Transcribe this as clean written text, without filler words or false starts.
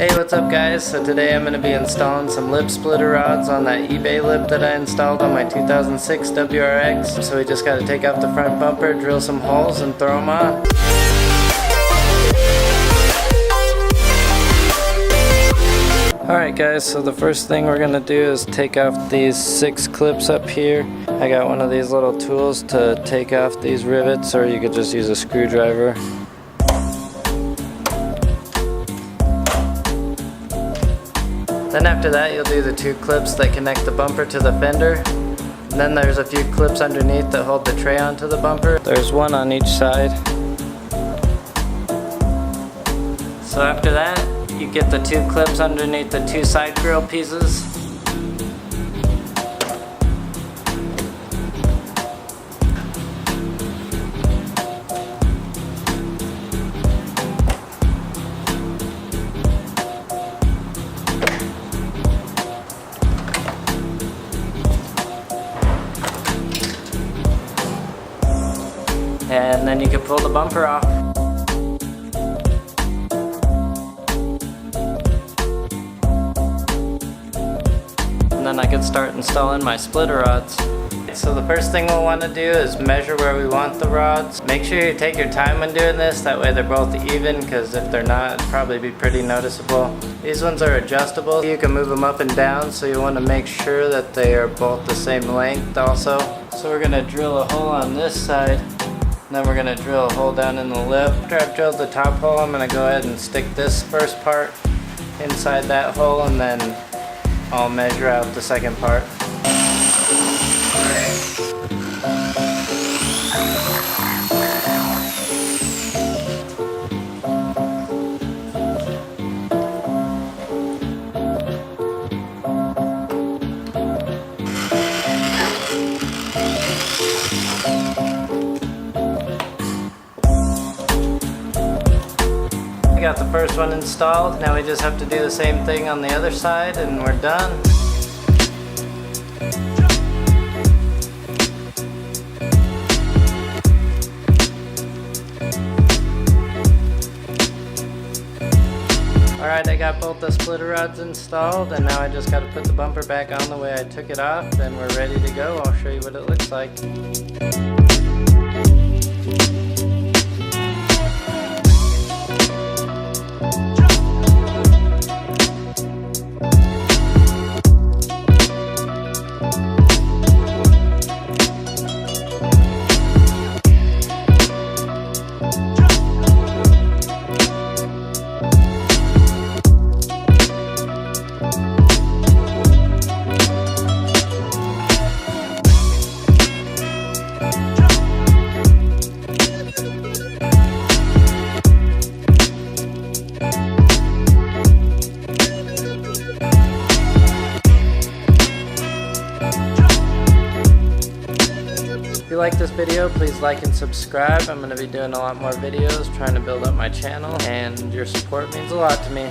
Hey, what's up guys? So today I'm going to be installing some lip splitter rods on that eBay lip that I installed on my 2006 WRX. So we just got to take off the front bumper, drill some holes and throw them on. Alright guys, so the first thing we're going to do is take off these 6 clips up here. I got one of these little tools to take off these rivets, or you could just use a screwdriver. Then after that you'll do the 2 clips that connect the bumper to the fender. And then there's a few clips underneath that hold the tray onto the bumper. There's one on each side. So after that you get the 2 clips underneath the 2 side grill pieces. And then you can pull the bumper off. And then I can start installing my splitter rods. So the first thing we'll want to do is measure where we want the rods. Make sure you take your time when doing this, that way they're both even, because if they're not, it'll probably be pretty noticeable. These ones are adjustable. You can move them up and down, so you want to make sure that they are both the same length also. So we're going to drill a hole on this side. Then we're going to drill a hole down in the lip. After I've drilled the top hole, I'm going to go ahead and stick this first part inside that hole, and then I'll measure out the second part. Got the first one installed. Now we just have to do the same thing on the other side and we're done. Alright, I got both the splitter rods installed, and now I just got to put the bumper back on the way I took it off, and we're ready to go. I'll show you what it looks like. If you like this video, please like and subscribe. I'm going to be doing a lot more videos, trying to build up my channel, and your support means a lot to me.